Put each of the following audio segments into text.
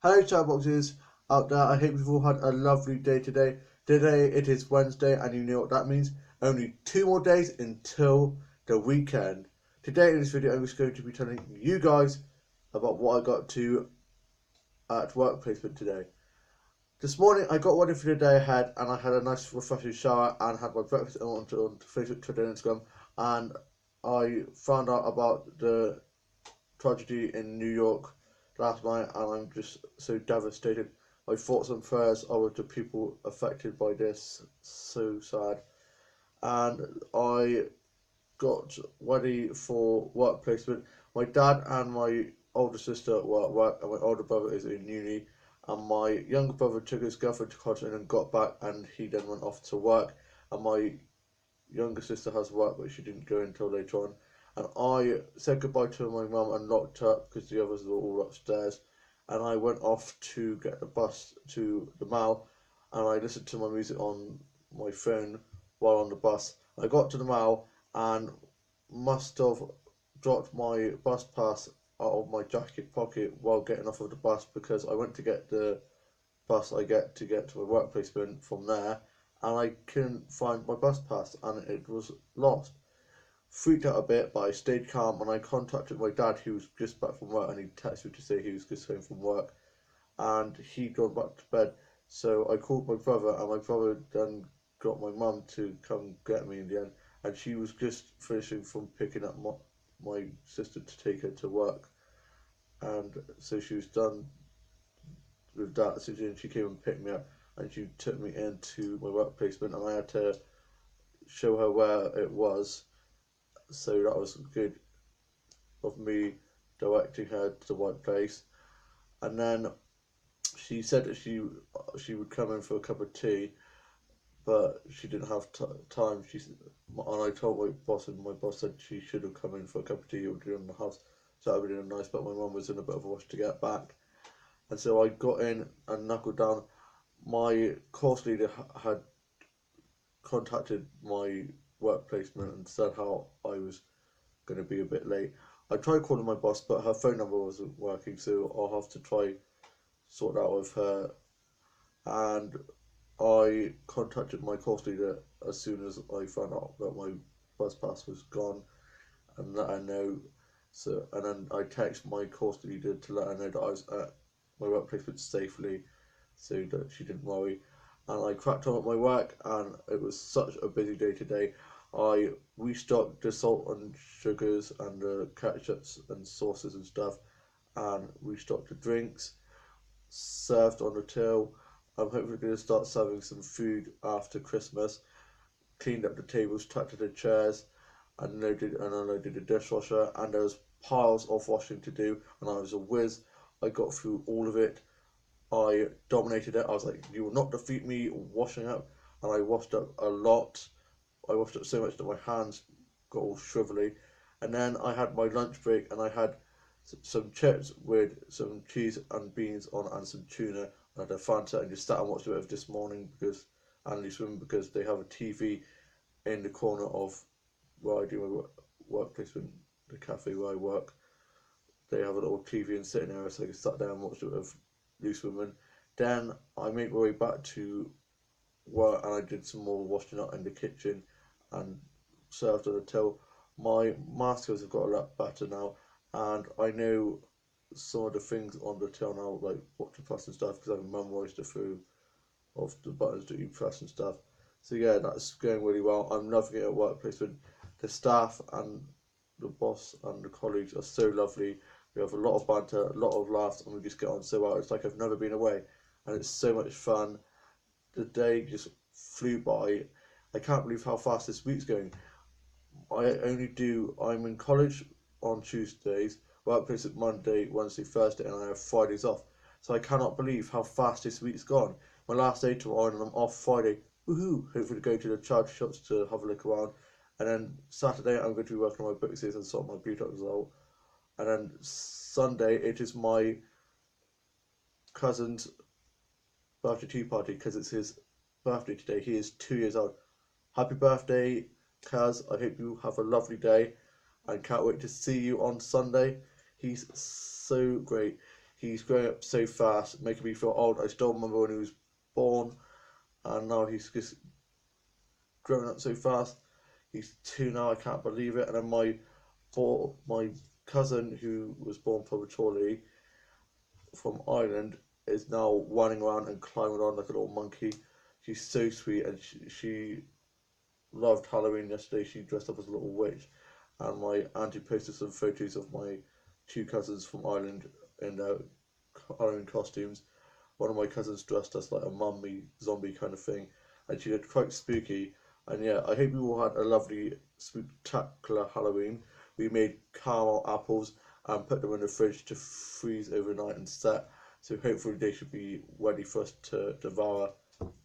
Hello, Chatboxes out there. I hope you've all had a lovely day today. Today it is Wednesday, and you know what that means. Only 2 more days until the weekend. Today in this video, I'm just going to be telling you guys about what I got to at work placement today. This morning, I got ready for the day ahead, and I had a nice, refreshing shower and had my breakfast on Facebook, Twitter, and Instagram. And I found out about the tragedy in New York last night, and I'm just so devastated. My thoughts and prayers are with the people affected by this. So sad. And I got ready for work placement. My dad and my older sister were at work, and my older brother is in uni. And my younger brother took his girlfriend to college and got back, and he then went off to work. And my younger sister has work, but she didn't go until later on. And I said goodbye to my mum and locked her because the others were all upstairs. And I went off to get the bus to the mall, and I listened to my music on my phone while on the bus. I got to the mall and must have dropped my bus pass out of my jacket pocket while getting off of the bus because I went to get the bus I get to my work placement from there, and I couldn't find my bus pass, and it was lost. Freaked out a bit, but I stayed calm, and I contacted my dad, who was just back from work, and he texted me to say he was just home from work, and he'd gone back to bed. So I called my brother, and my brother then got my mum to come get me in the end, and she was just finishing from picking up my sister to take her to work, and so she was done with that. So then she came and picked me up, and she took me into my work placement, and I had to show her where it was. So that was good of me directing her to the right place. And then she said that she would come in for a cup of tea, but she didn't have time. And I told my boss, and my boss said she should have come in for a cup of tea or dinner in the house. So that would have been nice. But my mum was in a bit of a rush to get back, and so I got in and knuckled down. My course leader had contacted my work placement and said how I was going to be a bit late. I tried calling my boss, but her phone number wasn't working, so I'll have to try sort out with her. And I contacted my course leader as soon as I found out that my bus pass was gone and let her know. So, and then I texted my course leader to let her know that I was at my work placement safely, so that she didn't worry. And I cracked on at my work, and it was such a busy day today. I restocked the salt and sugars and the ketchups and sauces and stuff, and restocked the drinks, served on the till. I'm hopefully going to start serving some food after Christmas. Cleaned up the tables, tucked in the chairs, and unloaded the dishwasher. And there was piles of washing to do, and I was a whiz. I got through all of it. I dominated it. I was like, "You will not defeat me washing up," and I washed up a lot. I washed up so much that my hands got all shrivelly. And then I had my lunch break, and I had some chips with some cheese and beans on, and some tuna. I had a Fanta, and just sat and watched a bit of This Morning because Andy Swim, because they have a TV in the corner of where I do my workplace, in the cafe where I work. They have a little TV and sitting there, so I can sat down and watch a bit of Loose Women. Then I made my way back to work, and I did some more washing up in the kitchen and served on the till. My math skills have got a lot better now, and I know some of the things on the till now, like what to press and stuff, because I've memorised a few of the buttons that you press and stuff. So yeah, that's going really well. I'm loving it at workplace. With the staff and the boss and the colleagues are so lovely. We have a lot of banter, a lot of laughs, and we just get on so well. It's like I've never been away, and it's so much fun. The day just flew by. I can't believe how fast this week's going. I'm in college on Tuesdays, workplace at Monday, Wednesday, Thursday, and I have Fridays off. So I cannot believe how fast this week's gone. My last day tomorrow, and I'm off Friday. Woohoo! Hopefully, go to the charity shops to have a look around. And then Saturday, I'm going to be working on my book series and sort my BTEC result. And then Sunday, it is my cousin's birthday tea party because it's his birthday today. He is 2 years old. Happy birthday, Kaz. I hope you have a lovely day and can't wait to see you on Sunday. He's so great. He's growing up so fast, making me feel old. I still remember when he was born, and now he's just growing up so fast. He's 2 now. I can't believe it. And then my cousin, who was born prematurely from Ireland, is now running around and climbing on like a little monkey. She's so sweet, and she loved Halloween yesterday. She dressed up as a little witch, and my auntie posted some photos of my 2 cousins from Ireland in their Halloween costumes. One of my cousins dressed as like a mummy zombie kind of thing, and she looked quite spooky. And yeah, I hope you all had a lovely, spectacular Halloween. We made caramel apples and put them in the fridge to freeze overnight and set. So hopefully they should be ready for us to devour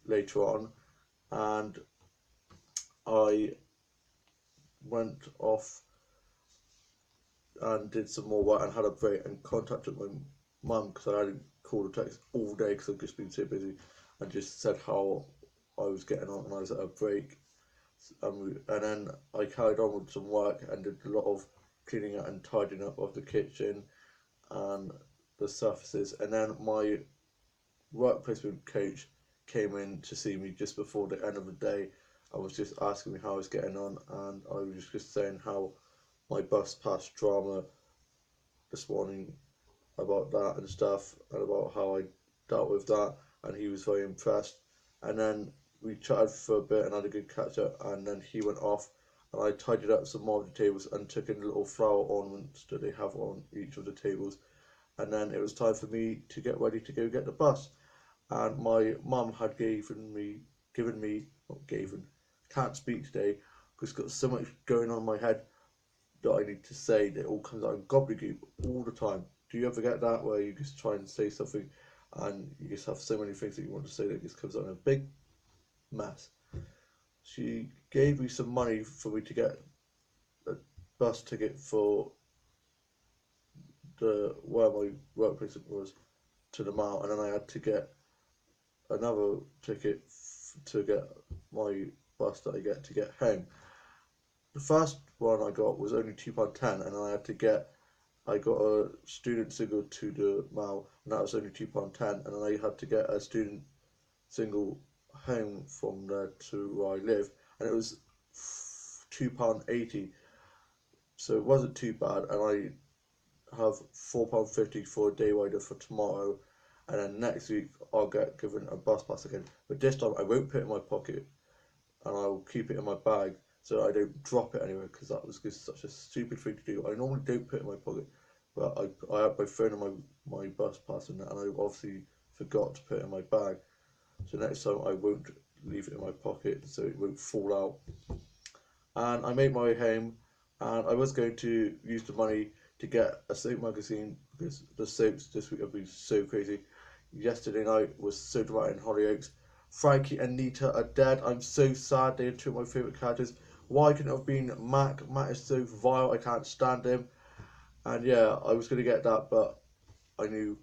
later on. And I went off and did some more work and had a break and contacted my mum because I hadn't called or text all day because I've just been so busy, and just said how I was getting on and I was at a break. And then I carried on with some work and did a lot of cleaning out and tidying up of the kitchen and the surfaces. And then my work placement coach came in to see me just before the end of the day. I was just asking me how I was getting on, and I was just saying how my bus pass drama this morning about that and stuff, and about how I dealt with that, and he was very impressed. And then we chatted for a bit and had a good catch up, and then he went off, and I tidied up some more of the tables and took in the little flower ornaments that they have on each of the tables. And then it was time for me to get ready to go get the bus. And my mum had can't speak today because got so much going on in my head that I need to say that it all comes out in gobbledygook all the time. Do you ever get that where you just try and say something and you just have so many things that you want to say that it just comes out in a big mess? She gave me some money for me to get a bus ticket for the where my workplace was to the mall, and then I had to get another ticket to get my bus that I get to get home. The first one I got was only £2.10, and I got a student single to the mall, and that was only £2.10, and then I had to get a student single home from there to where I live, and it was £2.80. So it wasn't too bad, and I have £4.50 for a day rider for tomorrow, and then next week I'll get given a bus pass again. But this time I won't put it in my pocket, and I'll keep it in my bag so I don't drop it anywhere, because that was just such a stupid thing to do. I normally don't put it in my pocket, but I had my phone and my bus pass in there, and I obviously forgot to put it in my bag. So next time I won't leave it in my pocket so it won't fall out. And I made my way home, and I was going to use the money to get a soap magazine because the soaps this week have been so crazy. Yesterday night was so dramatic in Hollyoaks. Frankie and Nita are dead. I'm so sad. They are two of my favourite characters. Why couldn't it have been Mac? Mac is so vile. I can't stand him. And yeah, I was going to get that, but I knew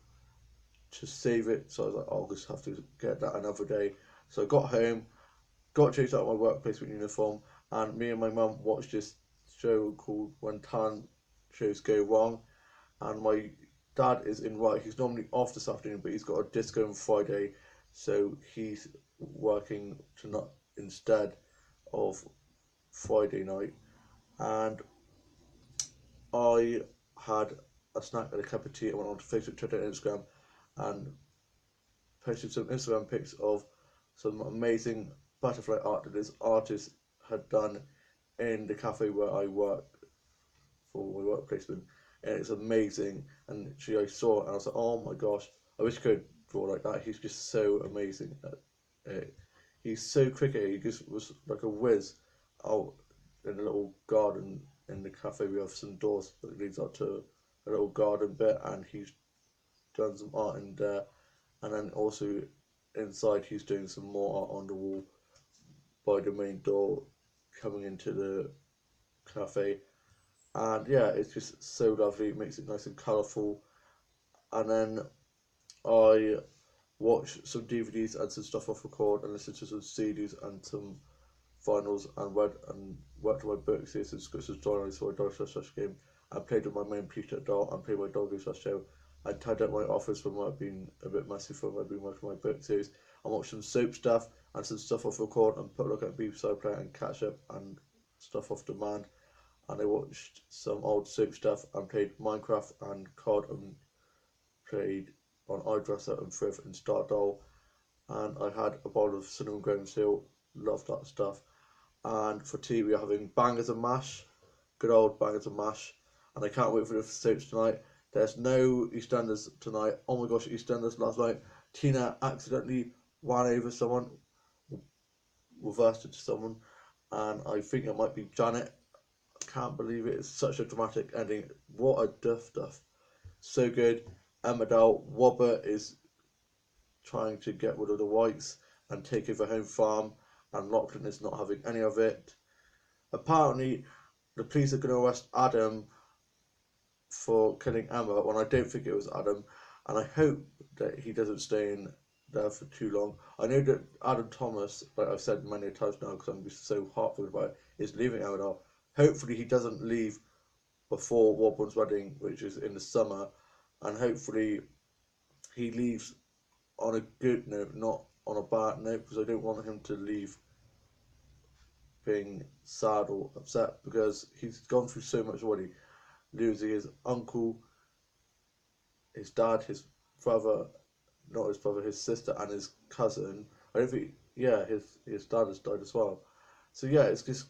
to save it, so I was like, I'll just have to get that another day. So I got home, got changed out of my workplace with uniform, and me and my mum watched this show called When Talent Shows Go Wrong. And my dad is in work. He's normally off this afternoon, but he's got a disco on Friday, so he's working tonight instead of Friday night. And I had a snack and a cup of tea. I went on to Facebook, Twitter, and Instagram, and posted some Instagram pics of some amazing butterfly art that this artist had done in the cafe where I work for my work placement. And it's amazing. And I saw it and I was like, oh my gosh, I wish I could draw like that. He's just so amazing at it. He's so quick at it. He just was like a whiz out in a little garden in the cafe. We have some doors that leads out to a little garden bit, and he's done some art in there. And then also inside he's doing some more art on the wall by the main door coming into the cafe. And yeah, it's just so lovely. It makes it nice and colourful. And then I watched some DVDs and some stuff off record, and listened to some CDs and some vinyls, and read and worked on my books, here subscriptions, diaries for a Dog Slash game, and played with my main Peter doll, and played my Doggo Slash show, I tied up my office from where I've been a bit messy from where I've been working my book series. I watched some soap stuff and some stuff off record and put a look at BBC iPlayer and catch up and stuff off demand. And I watched some old soap stuff and played Minecraft and COD and played on iDresser and Thrift and Stardoll. And I had a bowl of cinnamon graham seal, love that stuff. And for tea we are having bangers and mash, good old bangers and mash. And I can't wait for the soaps tonight. There's no EastEnders tonight. Oh my gosh, EastEnders last night. Tina accidentally ran over someone, reversed into someone, and I think it might be Janet. I can't believe it. It's such a dramatic ending. What a duff. So good. Emmerdale Wobber is trying to get rid of the Whites and take over Home Farm, and Lachlan is not having any of it. Apparently, the police are going to arrest Adam for killing Emma when I don't think it was Adam, and I hope that he doesn't stay in there for too long. I know that Adam Thomas, like I've said many times now because I'm just so heartbroken about it, is leaving Emmerdale. Hopefully he doesn't leave before Woburn's wedding, which is in the summer, and hopefully he leaves on a good note, not on a bad note, because I don't want him to leave being sad or upset because he's gone through so much already, losing his uncle, his dad, his brother, not his brother, his sister, and his cousin. I don't think, yeah, his dad has died as well. So yeah, it's just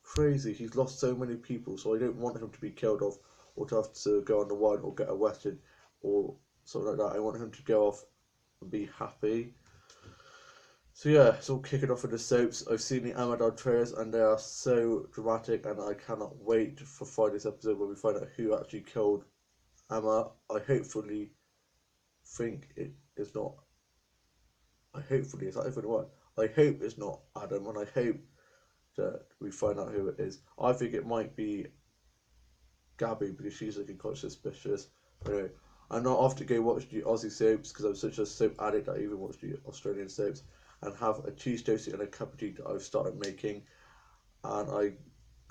crazy. He's lost so many people, so I don't want him to be killed off or to have to go on the run or get arrested or something like that. I want him to go off and be happy. So yeah, it's all kicking off in the soaps. I've seen the Emmerdale trailers and they are so dramatic, and I cannot wait for Friday's episode where we find out who actually killed Emma. I hopefully think it is not. I hopefully is that even one. I hope it's not Adam, and I hope that we find out who it is. I think it might be Gabby because she's looking quite suspicious. Anyway, I'm not off to go watch the Aussie soaps because I'm such a soap addict that I even watch the Australian soaps, and have a cheese toastie and a cup of tea that I've started making. And I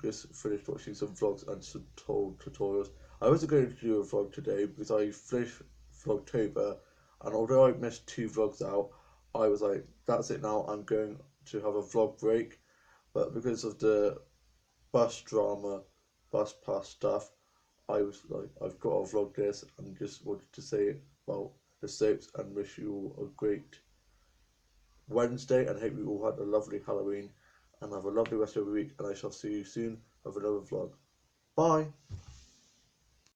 just finished watching some vlogs and some tutorials. I wasn't going to do a vlog today because I finished Vlogtober, and although I missed 2 vlogs out, I was like, that's it now, I'm going to have a vlog break. But because of the bus drama, bus pass stuff, I was like, I've got to vlog this and just wanted to say about the soaps and wish you all a great Wednesday and hope you all had a lovely Halloween and have a lovely rest of the week, and I shall see you soon with another vlog. Bye!